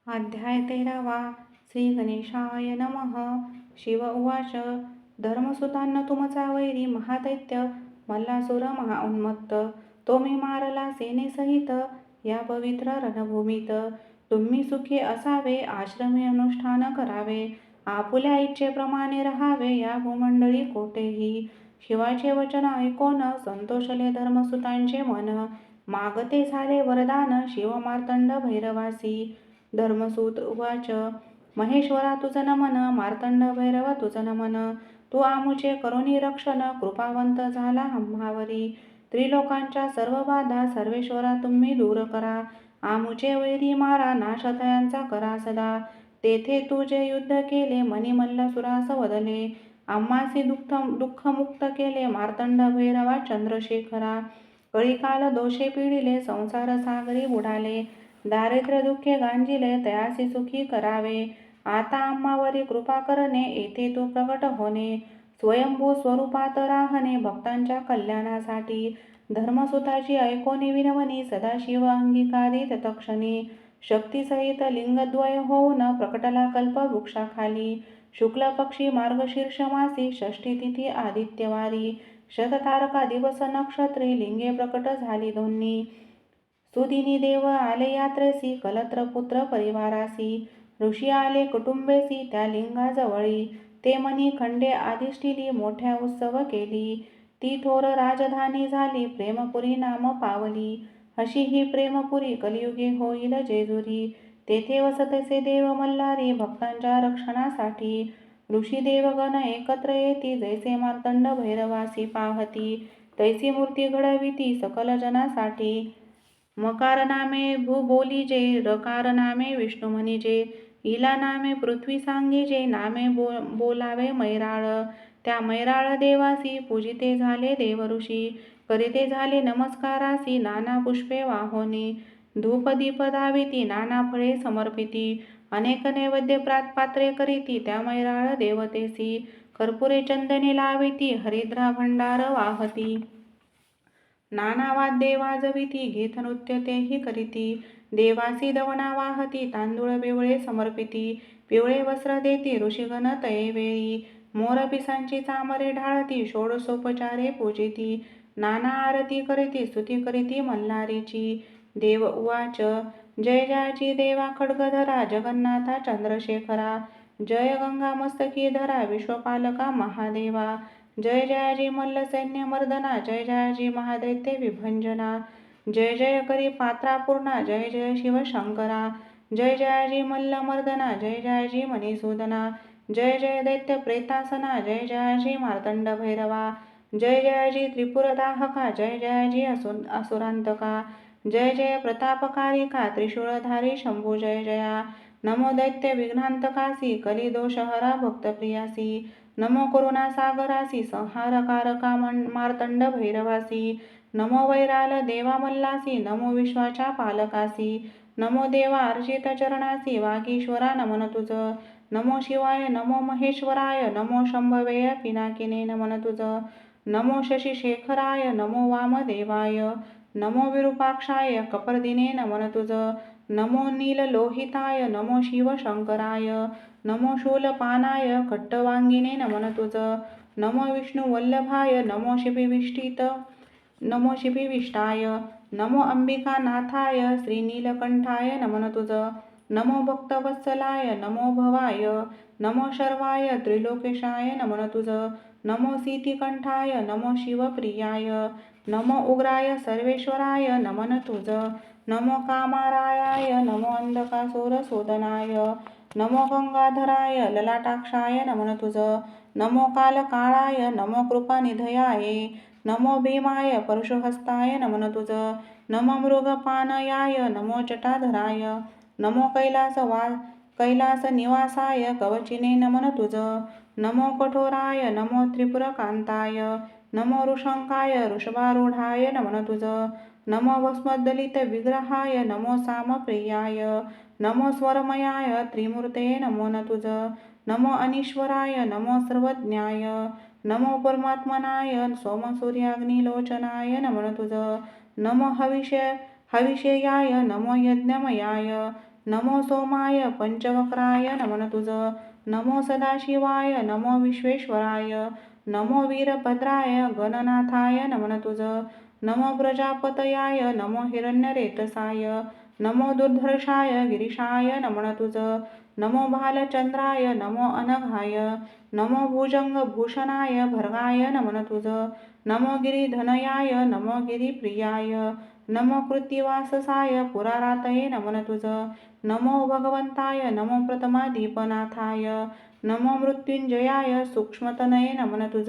अध्याय 13वा. श्री गणेशाय नमः. शिव उवाच. धर्मसुतांना तुमचा वैरी महादैत्य मल्लासुर महाउन्मत्त तो मी मारला सेनेसहित या पवित्र रणभूमीत. तुम्ही सुखी असावे आश्रमी अनुष्ठान करावे आपुल्या इच्छेप्रमाणे राहावे या भूमंडळी कोठेही. शिवाचे वचन ऐकून संतोषले धर्मसुतांचे मन मागते झाले वरदान शिव मार्तंड भैरवासी. धर्मसूत उवाच. महेश्वरा तुझं नमन मार्तंड भैरव तुझं नमन तू आमुचे करुणी रक्षण कृपावंत झाला आम्हावरी. त्रिलोकांच्या सर्व बाधा सर्वेश्वरा तुम्ही दूर करा आमुचे वैरी मारा नाशतयांचा करा सदा. तेथे तू जे युद्ध केले मनी मल्लासुरास वदले आम्हासी दुःखमुक्त केले मार्तंड भैरवा चंद्रशेखरा. कळीकाल दोषे पिढिले संसार सागरी बुडाले दारिद्र्य दुःखे गांजिले तयासी सुखी करावे. आता आम्हावरी कृपा करणे येथे तू प्रकट होणे स्वयंभू स्वरूपात राहणे भक्तांच्या कल्याणासाठी. धर्मसुताची ऐकोनी विनवणी सदाशिव अंगीकारी तत्क्षणी शक्तीसहित लिंगद्वय होऊन प्रकटला कल्प वृक्षाखाली. शुक्ल पक्षी मार्गशीर्ष मासी षष्ठी तिथी आदित्यवारी शततारका दिवस नक्षत्री लिंगे प्रकट झाली दोन्ही. सुदिनी देव आले यात्रेसी कलत्र पुत्र परिवारासी ऋषी आले कुटुंबेसी त्या लिंगाजवळी. ते मनी खंडे आधिष्ठिली मोठ्या उत्सव केली ती थोर राजधानी झाली प्रेमपुरी नाम पावली. अशी ही प्रेमपुरी कलियुगे होईल जेजुरी. तेथे वसतसे देव मल्हारी भक्तांच्या रक्षणासाठी. ऋषी देवगण एकत्र येती जैसे मार्तंड भैरवासी पाहती तैसी मूर्ती घडविती सकल जनासाठी. मकार नामे भूबोलीजे रकार नामे विष्णू म्हणीजे इला नामे पृथ्वी सांगीजे नामे बोलावे मैराळ. त्या मैराळ देवासी पूजिते झाले देवऋषी करीते झाले नमस्कारासी नाना पुष्पे वाहोनी धूप दीप दाविती नाना फळे समर्पिती अनेक नैवेद्य पात्रे करीती त्या मैराळ देवतेसी कर्पुरे चंदने लाविती हरिद्रा भंडार वाहती नाना वाद्ये वाजविती गीत नृत्य तेही करीती. देवासी दवना वाहती तांदूळ पिवळे समर्पिती पिवळे वस्त्र देती ऋषीगण तयेवेळी. मोर पिसांची चामरे ढाळती षोडशोपचारे पूजिती नाना आरती करीती स्तुती करीती मल्हारीची. देव उवाच. जय जयाची देवा खड्गधरा जगन्नाथा चंद्रशेखरा जय गंगा मस्तकी धरा विश्वपालका महादेवा. जय जयाजी मल्ल सैन्य मर्दना जय जयाजी महादैत्य विभंजना जय जय करी पात्रा पूर्णा जय जय शिव शंकरा. जय जयाजी मल्ल मर्दना जय जयाजी मणिसूदना जय जय दैत्य प्रेतासना जय जयाजी मार्तंड भैरवा. जय जयाजी त्रिपुरदाहका जय जयाजी असुरांतका जय जय प्रतापकारिका त्रिशूळधारी शंभू जय जया. नमो दैत्य विघ्नांतकासी कलिदोषहरा भक्तप्रियासी नमो करुणा सागरासी संहारकारका मार्तंड भैरवासी. नमो वैराल देवा मल्लासी नमो विश्वाच्या पालकासी नमो देवा अर्जित चरणासी वागीश्वरा नमन तुझ. नमो शिवाय नमो महेश्वराय नमो शंभवे पिनाकिने नमन तुझ. नमो शशिशेखराय नमो वामदेवाय नमो विरूपाक्षाय कपर्दिने नमन तुझ. नमो नीललोहिताय नमो शिवशंकराय नमो शूलपानाय खट्टवांगिने नमन तुझ. नमो विष्णुवल्लभाय नमो शिपिविष्टाय नमो अंबिकानाथाय श्रीनीलकंठाय नमन तुझ. नमो भक्तवत्सलाय नमो भवाय नमो शर्वाय त्रिलोकेशाय नमन तुझ. नमो सीतिकंठाय नमो शिवप्रियाय नमो उग्राय सर्वेश्वराय नमन तुझ. नमो कामारायाय नमो अंधकासुरशोधनाय नमो गंगाधराय ललाटाक्षाय नमन तुझ. नमो कालकाळाय नमो कृपानिधयाय नमो भीमाय परशुहस्ताय नमन तुझ. नमो मृगपानयाय नमो जटाधराय नमो कैलास निवासाय कवचिने नमन तुझ. नमो कठोराय नमो त्रिपुरकांताय नमो ऋषंकाय ऋषभारूढाय नमन तुझ. नमो भस्मदलित विग्रहाय नमो सामप्रियाय नमो स्वरमयाय त्रिमूर्ते नमो न तुझ. नमो अनीश्वराय नमो सर्वज्ञाय नमो परमात्मनाय सोमसूर्याग्निलोचनाय नमन तुझ. नमो हविषेयाय नमो यज्ञमयाय नमो सोमाय पंचवक्राय नमन तुझ. नमो सदाशिवाय नमो विश्वेश्वराय. नमो वीरभद्राय गणनाथाय नमन तुझ. नमो प्रजापतयाय नमो हिरण्यरेतसाय. नमो दुर्धर्षाय गिरीशाय नमन तुझ. नमो भालचंद्राय नमो अनघाय. नमो भुजंगभूषणाय भर्गाय नमन तुझ. नमो गिरिधनयाय नमो गिरिप्रियाय. नमो कृत्तिवाससाय पुरारातये नमन तुझ. नमो भगवंताय नमो प्रथमादीपनाथाय. नमो मृत्युंजयाय सूक्ष्मतनये नमन तुझ.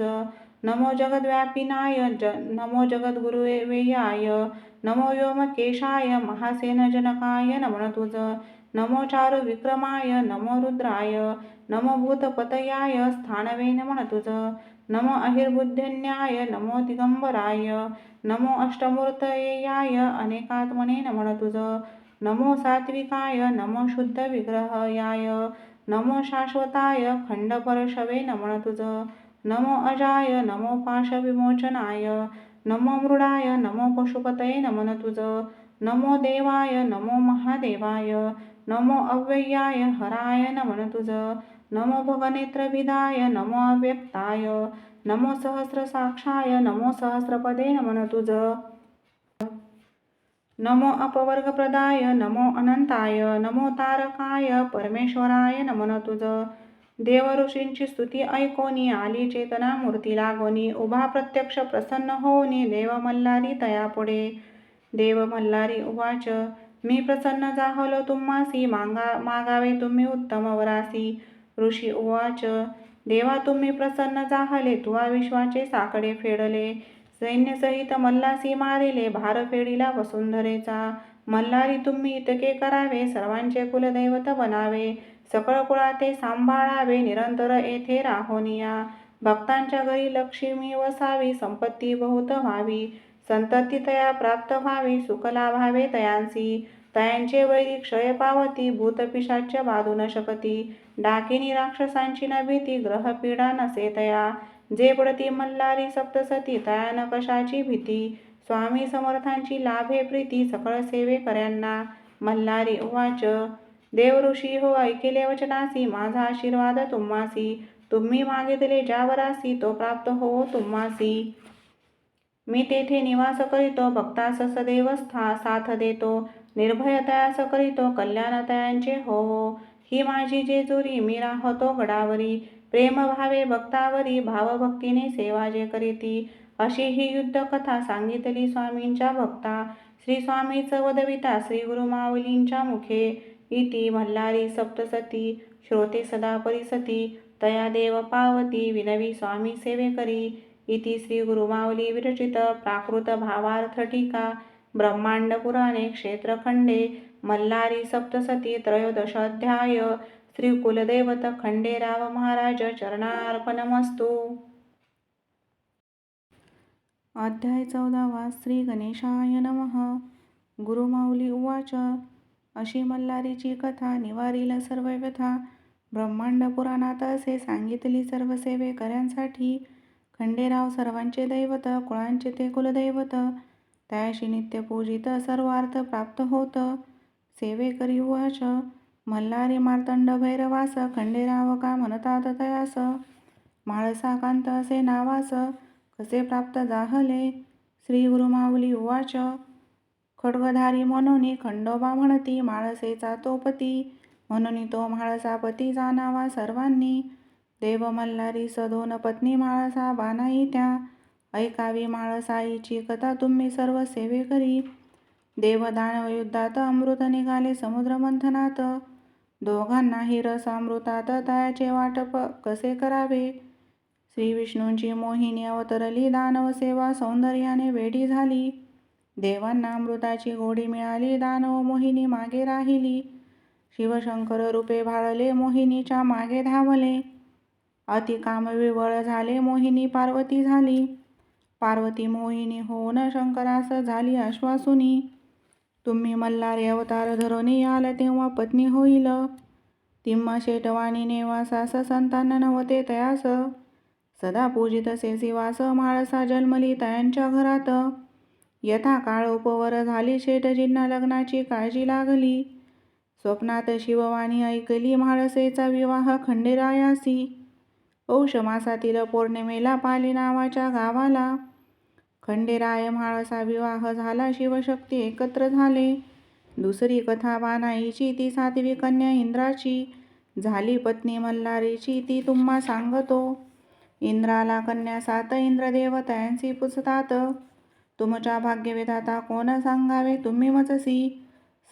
नमो जगद्व्यापिनाय नमो जगद्गुरुवेयाय. नमो व्योमकेशाय महासेनजनकाय नमन तुझ. नमो चारुविक्रमाय नमो रुद्राय. नमो भूतपतयाय स्थानवे नमन तुझ. नमो अहिर्बुद्धिन्याय नमो दिगंबराय. नमो अष्टमूर्तयेयाय अनेकात्मने नमन तुझ. नमो सात्विकाय नमो शुद्ध विग्रहयाय. नमो शाश्वताय खंडपरशवे नमन तुझ. नमो अजाय नमो पाशविमोचनाय. नमो मृडाय नमो पशुपतये नमन तुझ. नमो देवाय नमो महादेवाय. नमो अव्ययाय हराय नमन तुझ. नमो भगनेत्रभिदाय नमो अव्यक्ताय. नमो सहस्रसाक्षाय नमो सहस्रपदे नमन तुझ. नमो अपवर्गप्रदाय नमो अनंताय. नमो तारकाय परमेश्वराय नमन तुझ. देव ऋषींची स्तुती ऐकोनी आली चेतना मूर्ती लागोनी. उभा प्रत्यक्ष प्रसन्न होऊनी देव मल्हारी तया पुढे. देव मल्हारी उवाच मी प्रसन्न जाहलो तुम्हासी मागावे तुम्ही उत्तम वरासी. ऋषी उवाच देवा तुम्ही प्रसन्न जाहले तुवा विश्वाचे साकडे फेडले. सैन्यसहित मल्लासी मारिले भार फेडिला वसुंधरेचा. मल्हारी तुम्ही इतके करावे सर्वांचे कुलदैवत बनावे. सकळ कुळाते सांभाळावे निरंतर येथे राहोनिया. भक्तांच्या घरी लक्ष्मी वसावी संपत्ती बहुत व्हावी. संतती तया प्राप्त व्हावी सुख लाभावे तयांसी. तयांचे वैरी क्षय पावती भूतपिशाच्य बाधू न शकती. डाकिनी राक्षसांची न भीती ग्रहपीडा नसे तया. जे पडती मल्हारी सप्तसती तया न कशाची भीती. स्वामी समर्थांची लाभे प्रीती सकळ सेवेकऱ्यांना. मल्हारी उवाच देव ऋषी हो ऐकिले वचनासी माझा आशीर्वाद तुम्हासी. तुम्ही मागितले ज्या वरासी तो प्राप्त हो तुम्हासी. मी तेथे निवास करीतो भक्तास सदैव साथ देतो. निर्भय तयास करीतो कल्याण तयांचे हो. ही माझी जेजुरी मी राहतो गडावरी. प्रेम भावे भक्तावरी भावभक्तीने सेवा जे करीती. अशी ही युद्ध कथा सांगितली स्वामींच्या भक्ता. श्री स्वामीच वदविता श्री गुरुमाऊलींच्या मुखे. इति मल्हारी सप्तसती श्रोते सदा परिसती. तया देव पावती विनवी स्वामी सेवेकरी. इति श्री गुरुमाऊली विरचित प्राकृत भावार्थ टीका. ब्रह्मांड पुराणे क्षेत्रखंडे मल्हारी सप्तसती त्रयोदशाध्याय. श्री कुलदैवत खंडेराव महाराज चरणार्पणमस्तु. अध्याय 14. श्री गणेशाय नमः. गुरुमाऊली उवाच अशी मल्हारीची कथा निवारील सर्व व्यथा. ब्रह्मांड पुराणात असे सांगितली सर्व सेवेकऱ्यांसाठी. खंडेराव सर्वांचे दैवत कुळांचे ते कुलदैवत. त्याशी नित्य पूजित सर्वार्थ प्राप्त होत. सेवेकरी उवाच मल्हारी मार्तंड भैरवास खंडेराव का म्हणतात तयास. म्हाळसाकांत असे नावास कसे प्राप्त जाहले. श्री गुरुमाऊली उवाच खड्गधारी म्हणून खंडोबा म्हणती म्हाळसेचा तो पती. म्हणून तो म्हाळसापती जाणावा सर्वांनी. देव मल्हारी सदोन पत्नी म्हाळसा बानाई त्या. ऐकावी म्हाळसाईची कथा तुम्ही सर्व सेवेकरी. देव दानव युद्धात अमृत निघाले समुद्र मंथनात. दोघांनाही रस अमृतात तयाचे वाटप कसे करावे. श्री विष्णूंची मोहिनी अवतरली दानव सेवा सौंदर्याने वेडी झाली. देवांना अमृताची गोडी मिळाली दानव मोहिनी मागे राहिली. शिवशंकर रूपे भाळले मोहिनीच्या मागे धावले. अति कामविवळ झाले मोहिनी पार्वती झाली. पार्वती मोहिनी होऊन शंकरास झाली आश्वासुनी. तुम्ही मल्हारी अवतार धरून याल तेव्हा पत्नी होईल. तिम्मा शेटवाणी नेवासास संतान नव्हते तयास. सदा पूजित सेसिवास म्हाळसा जन्मली तयांच्या घरात. यथा काळ उपवर झाली शेटजींना लग्नाची काळजी लागली. स्वप्नात शिववाणी ऐकली, म्हाळसेचा विवाह खंडेरायासी. पौष मासातील पौर्णिमेला पाली नावाच्या गावाला. खंडेराय म्हाळसा विवाह झाला, शिवशक्ती एकत्र झाले. दुसरी कथा बानाईची, ती 7वी कन्या इंद्राची. झाली पत्नी मल्हारीची, ती तुम्हा सांगतो. इंद्राला कन्या 7, इंद्रदेव त्यांची पुजतात. तुमच्या भाग्यविधाता कोण सांगावे, तुम्ही मजसी.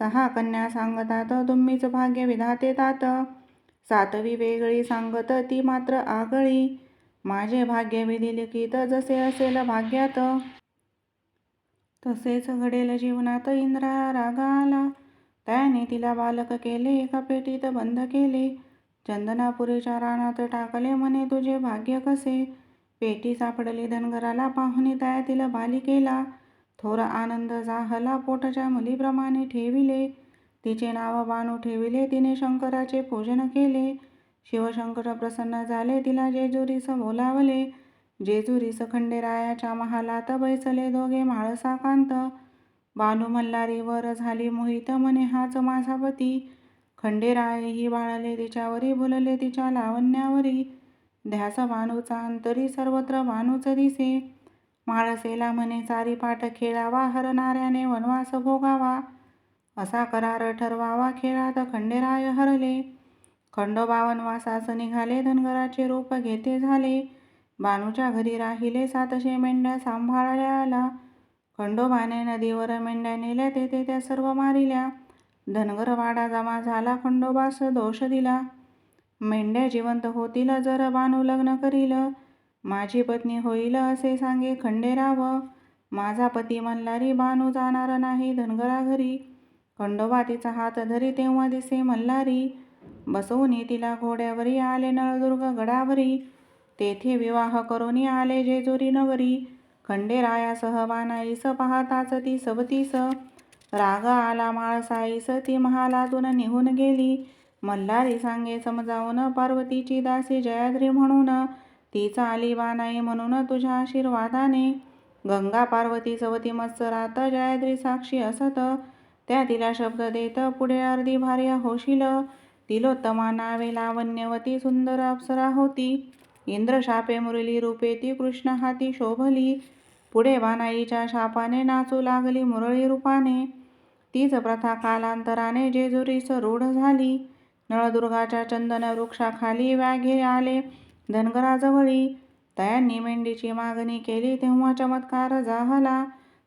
6 कन्या सांगतात, तुम्हीच भाग्य विधाते तात. 7वी वेगळी सांगत, ती मात्र आगळी. माझे भाग्य विधी लिखित, जसे असेल भाग्यात तसेच घडेल जीवनात. इंद्राला राग आला, त्याने तिला बालक केले, एका पेटीत बंद केले. चंदनापुरीच्या रानात टाकले, म्हणे तुझे भाग्य कसे. पेटी सापडली धनगराला, पाहुणी त्यातील बालिकेला. थोर आनंद झाला, पोटच्या मुलीप्रमाणे ठेविले. तिचे नाव बानू ठेविले, तिने शंकराचे पूजन केले. शिवशंकर प्रसन्न झाले, तिला जेजुरीस बोलावले. जेजुरीस खंडेरायाच्या महालात बैसले दोघे म्हाळसाकांत. बानू मल्हारीवर झाली मोहित, म्हणे हाच माझा पती. खंडेरायही बाळले तिच्यावरी, भुलले तिच्या लावण्यावरी. ध्यास बानूचा अंतरी, सर्वत्र बानूच दिसे. म्हाळसेला म्हणे चारीपाट खेळावा, हरणाऱ्याने वनवास भोगावा. असा करार ठरवावा, खेळात खंडेराय हरले. खंडोबा वनवासास निघाले, धनगराचे रूप घेते झाले. बानूच्या घरी राहिले, 700 मेंढ्या सांभाळायला. खंडोबाने नदीवर मेंढ्या नेल्या, तेथे त्या सर्व मारिल्या. धनगर वाडा जमा झाला, खंडोबास दोष दिला. मेंढ्या जिवंत होतील, जर बानू लग्न करील. माझी पत्नी होईल, असे सांगे खंडेराव. माझा पती मल्हारी, बानू जाणार नाही धनगरा घरी. खंडोबा तिचा हात धरी, तेव्हा दिसे मल्हारी. बसवून तिला घोड्यावरी आले नळदुर्ग गडावरी. तेथे विवाह करून आले जेजुरी नगरी. खंडेरायासह बानाईस, पाहताच ती 37. राग आला म्हाळसाईस, ती महालातून निघून गेली. मल्हारी सांगे समजावून, पार्वतीची दासी जयाद्री म्हणून. तीच आली बानाई म्हणून तुझ्या आशीर्वादाने. गंगा पार्वती सवती मत्सरात, जयाद्री साक्षी असत. त्या तिला शब्द देत, पुढे अर्धी भार्या होशील. तिलोत्तमा नावे लावण्यवती, सुंदर अप्सरा होती. इंद्रशापे मुरली रूपे, ती कृष्ण हाती शोभली. पुढे बानाईच्या शापाने नाचू लागली मुरळी रूपाने. तीच प्रथा कालांतराने जेजुरीस रूढ झाली. नळदुर्गाच्या चंदन वृक्षाखाली व्याघ्रे आले धनगराजवळी. त्यांनी मेंढीची मागणी केली, तेव्हा चमत्कार झाला.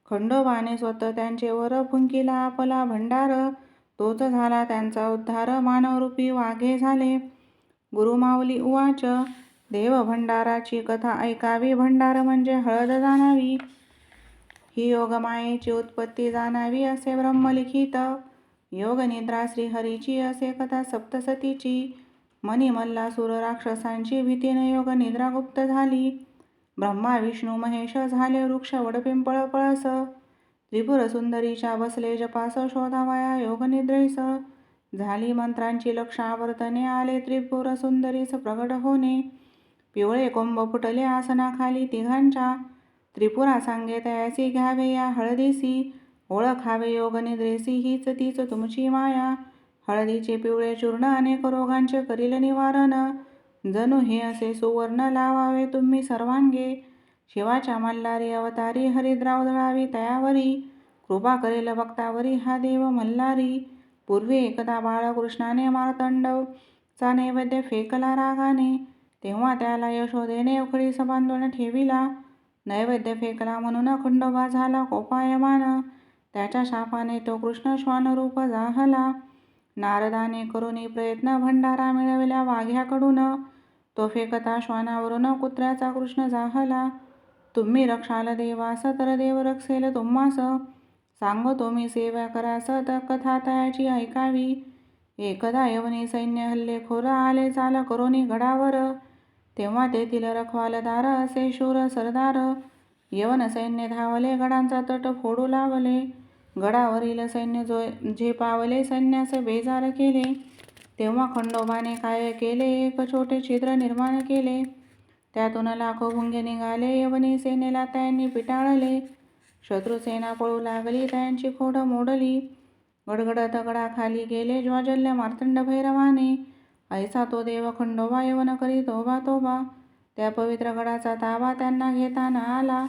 खंडोबाने स्वतः त्यांचे वर फुंकिला आपला भंडार. तोच झाला त्यांचा उद्धार, मानवरूपी वाघे झाले. गुरुमाऊली उवाच. देव भंडाराची कथा ऐकावी, भंडार म्हणजे हळद जाणावी. ही योगमायेची उत्पत्ती जाणावी, असे ब्रह्मलिखित. योगनिद्रा श्रीहरीची, असे कथा सप्तसतीची. मनी मल्लासुर राक्षसांची, भीतीने योगनिद्रा गुप्त झाली. ब्रह्मा विष्णू महेश झाले वृक्ष वडपिंपळ पळस. त्रिपुर सुंदरीच्या बसले जपास, शोधावया योगनिद्रेस. झाली मंत्रांची लक्षावर्तने, आले त्रिपुर सुंदरीस प्रगट होणे. पिवळे कोंब फुटले आसनाखाली तिघांच्या. त्रिपुरा सांगे तयासी, घ्यावे या हळदीसी. ओळखावे योगनिद्रेसी, हीच तीच तुमची माया. हळदीचे पिवळे चूर्ण, अनेक रोगांचे करील निवारण. जणू हे असे सुवर्ण, लावावे तुम्ही सर्वांगे. शिवाच्या मल्हारी अवतारी, हरिद्राव दळावी तयावरी. कृपा करेल भक्तावरी, हा देव मल्हारी. पूर्वी एकदा बाळकृष्णाने मार्तंडचा नैवेद्य फेकला रागाने. तेव्हा त्याला यशोदेने उखळीस बांधून ठेविला. नैवेद्य फेकला म्हणून खंडोबा झाला कोपायमान. त्याच्या शापाने तो कृष्ण श्वानरूप झाला. नारदाने करुनी प्रयत्न, भंडारा मिळविला वाघ्याकडून. तो फेकता श्वानावरून कुत्र्याचा कृष्ण झाला. तुम्ही रक्षाल देवास, तर देव रक्षेल तुम्हास. सांगतो मी सेवा करास, तर कथा तयाची ऐकावी. एकदा यवनी सैन्य हल्लेखोर आले चाल करुनी गडावर. तेव्हा तेथील रखवालदार असे शूर सरदार. यवन सैन्य धावले, गडांचा तट फोडू लागले. गडावरील सैन्य झेपावले, सैन्यास बेजार केले. तेव्हा खंडोबाने काय केले, एक छोटे छिद्र निर्माण केले. त्यातून लाखो भुंगे निघाले, यवनी सेनेला त्यांनी पिटाळले. शत्रुसेना पळू लागली, त्यांची खोड मोडली. गडगडत गडाखाली गेले ज्वाजल्य मार्तंड भैरवाने. ऐसा तो देव खंडोबा यवन करी तोबा तोबा. त्या पवित्र गडाचा ताबा त्यांना घेताना आला.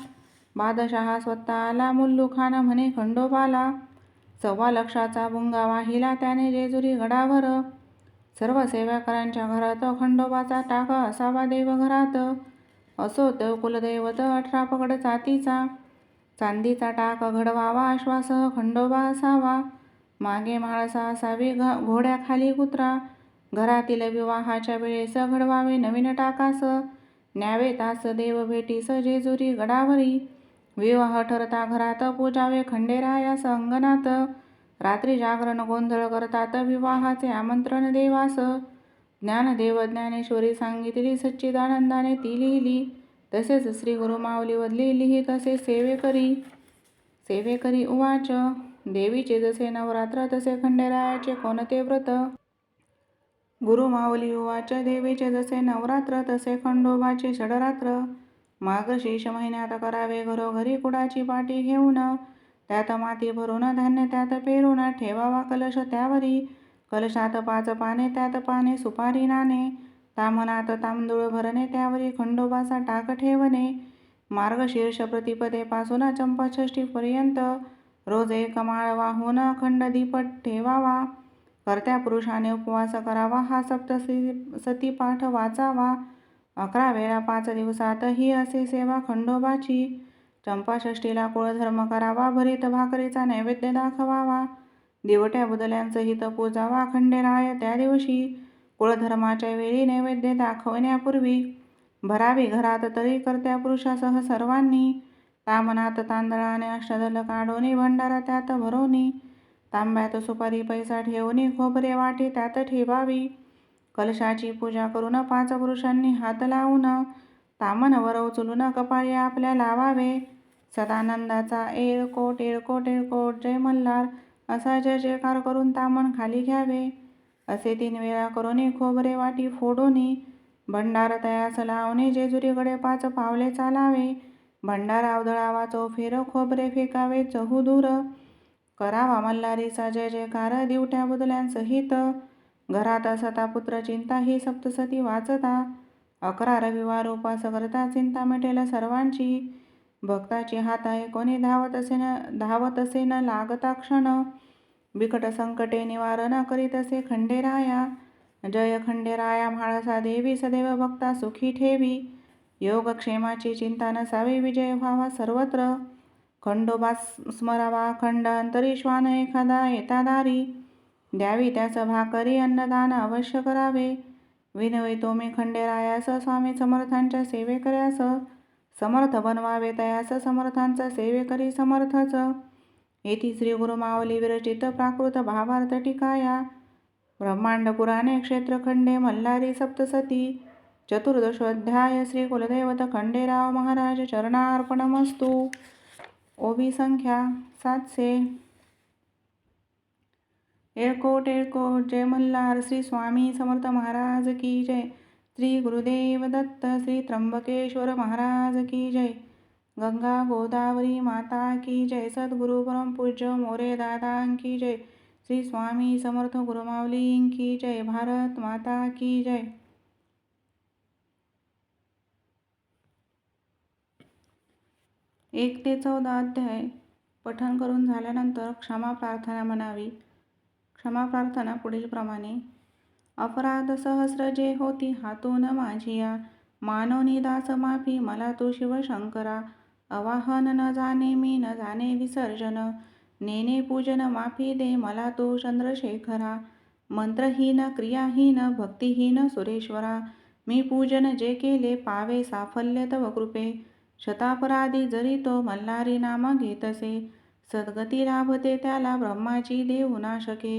बादशहा स्वतः आला मुल्लू खान म्हणे खंडोबाला. 1,15,00,000चा भुंगा वाहिला त्याने जेजुरी गडावर. सर्व सेवाकरांच्या घरात खंडोबाचा टाक असावा देवघरात. असो तो कुलदैवत 18 पगड जातीचा. चांदीचा टाक घडवावा अश्वासह खंडोबा असावा. मागे म्हाळसा असावी घोड्याखाली कुत्रा. घरातील विवाहाच्या वेळेस घडवावे नवीन टाकास. न्यावे तास देव भेटीस जेजुरी गडावरी. विवाह ठरता घरात पूजावे खंडेरायास अंगणात. रात्री जागरण गोंधळ करतात विवाहाचे आमंत्रण देवास. ज्ञानदेव ज्ञानेश्वरी सांगितली सच्चिदानंदाने ती लिहिली. तसेच श्री गुरुमाऊली लिही तसे सेवेकरी उवाच. देवीचे जसे नवरात्र तसे खंडेरायाचे कोणते व्रत. गुरुमाऊली उवाच. देवीचे जसे नवरात्र तसे खंडोबाचे षडरात्र. मार्गशीर्ष महिन्यात करावे घरोघरी कुडाची पाटी घेऊन. त्यात माती भरून धान्य त्यात पेरून ठेवावा कलश त्यावरी. कलशात 5 पाने त्यात पाने सुपारी नाणे. ताम्हणात तांदूळ भरणे त्यावरी खंडोबाचा टाक ठेवणे. मार्गशीर्ष प्रतिपदेपासून चंपाषष्ठीपर्यंत रोज 1 माळ वाहून खंडदीप ठेवावा. कर्त्या पुरुषाने उपवास करावा हा सप्तशती पाठ वाचावा. 11 वेळा 5 दिवसात ही असे सेवा खंडोबाची. चंपाषष्ठीला कुळधर्म करावा भरीत भाकरीचा नैवेद्य दाखवावा. दिवट्या बुदल्यांचं हित पूजावा खंडेराय त्या दिवशी. कुळधर्माच्या वेळी नैवेद्य दाखवण्यापूर्वी भरावी घरात तरी कर्त्या पुरुषासह सर्वांनी. ताम्हणात तांदळाने अष्टदल काढोनी भंडारा त्यात भरोनी. तांब्यात सुपारी पैसा ठेवून खोबरे वाटी त्यात ठेवावी. कलशाची पूजा करून 5 पुरुषांनी हात लावून ताम्हणवर उचलून कपाळी आपल्या लावावे. सदानंदाचा येळकोट येळकोट येळकोट जय मल्हार असा जय जयकार करून ताम्हण खाली घ्यावे. असे 3 वेळा करून खोबरे वाटी फोडोनी भंडार तयास लावणे जेजुरीकडे 5 पावले चालावे. भंडारा उधळावा चौफेर खोबरे फेकावे चहूदूर. करावा मल्हारीचा जय जयकार दिवट्या बुदल्यांसहित. घरात असता पुत्र चिंता ही सप्तशती वाचता. 11 रविवार उपास करता चिंता मिटेल सर्वांची. भक्ताची हाताय कोणी धावत असे न लागता क्षण. बिकट संकटे निवारण करीत असे खंडेराया. जय खंडेराया म्हाळसा देवी सदैव भक्ता सुखी ठेवी. योगक्षेमाची चिंता नसावी विजय व्हावा सर्वत्र. खंडोबा स्मरावा अखंड अंतरीश्वान एखादा येता दारी. द्यावी त्यास भाकरी अन्नदान अवश्य करावे. विनवितो मी खंडेरायास स्वामी समर्थांच्या सेवेकऱ्यास. समर्थ बनवावे तयास समर्थांचा सेवेकरी समर्थच. येथे श्री गुरुमाऊली विरचित प्राकृत भावार्थ टीकाया. ब्रह्मांड पुराणे क्षेत्रखंडे मल्हारी सप्तसती. चतुर्दशोध्याय. श्री कुलदैवत खंडेराव महाराज चरणार्पणमस्तु. ओवी संख्या 700. येळकोट येळकोट जय मल्हार. श्री स्वामी समर्थ महाराज की जय. श्री गुरुदेव दत्त. श्री त्र्यंबकेश्वर महाराज की जय. गंगा गोदावरी माता की जय. सद्गुरु परमपूज्य मोरे दादा की जय. श्री स्वामी समर्थ गुरुमाऊली की जय. भारत माता की जय. 1 ते 14 अध्याय पठण करून झाल्यानंतर क्षमा प्रार्थना म्हणावी. क्षमा प्रार्थना पुढील प्रमाणे. अपराध सहस्र जे होती हातून माझिया. मानोनी दास माफी मला तू शिवशंकरा. अवाहन न जाणे मी न जाणे विसर्जन. नेने पूजन माफी दे मला तू चंद्रशेखरा. मंत्रहीन क्रियाहीन भक्तिहीन सुरेश्वरा. मी पूजन जे केले पावे साफल्य तव कृपे. शतापराधी जरी तो मल्हारी नाम घेतसे. सद्गती लाभते त्याला ब्रह्माची देऊ नाशके.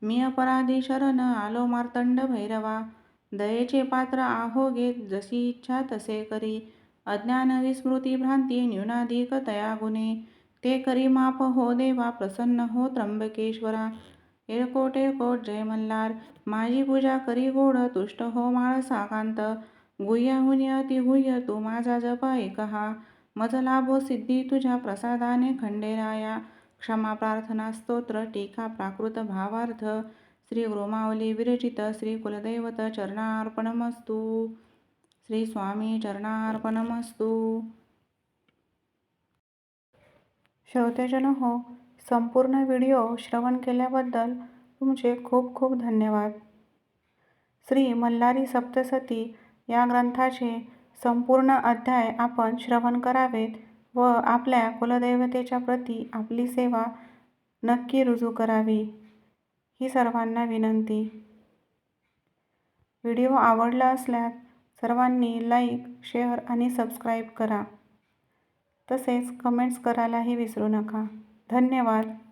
मी अपराधी शरण आलो मार्तंड भैरवा. दयेचे पात्र आहो घेत जशी इच्छा तसे करी. अज्ञान विस्मृती भ्रांती न्यूनाधिक तया गुणे. ते करी माफ हो देवा प्रसन्न हो त्र्यंबकेश्वरा. येळकोट येळकोट जय मल्हार. माझी पूजा करी गोड तुष्ट हो माळसाकांत. गुह्याहुनी अतिगुह्य तू माझा जप ऐकहा. मज लाभो सिद्धी तुझ्या प्रसादाने खंडेराया. क्षमा प्रार्थना स्तोत्र टीका प्राकृत भावार्थ श्री गुरुमावली विरचित श्री कुलदैवत चरणार्पणमस्तु. श्री स्वामी चरणार्पणमस्तु. श्रोतेजन हो, संपूर्ण व्हिडिओ श्रवण केल्याबद्दल तुमचे खूप खूप धन्यवाद. श्री मल्हारी सप्तशती या ग्रंथाचे संपूर्ण अध्याय आपण श्रवण करावेत व आपल्या कुलदैवतेच्या प्रती आपली सेवा नक्की रुजू करावी, ही सर्वांना विनंती. व्हिडिओ आवडला असल्यास सर्वांनी लाईक, शेअर आणि सबस्क्राईब करा. तसेच कमेंट्स करायलाही विसरू नका. धन्यवाद.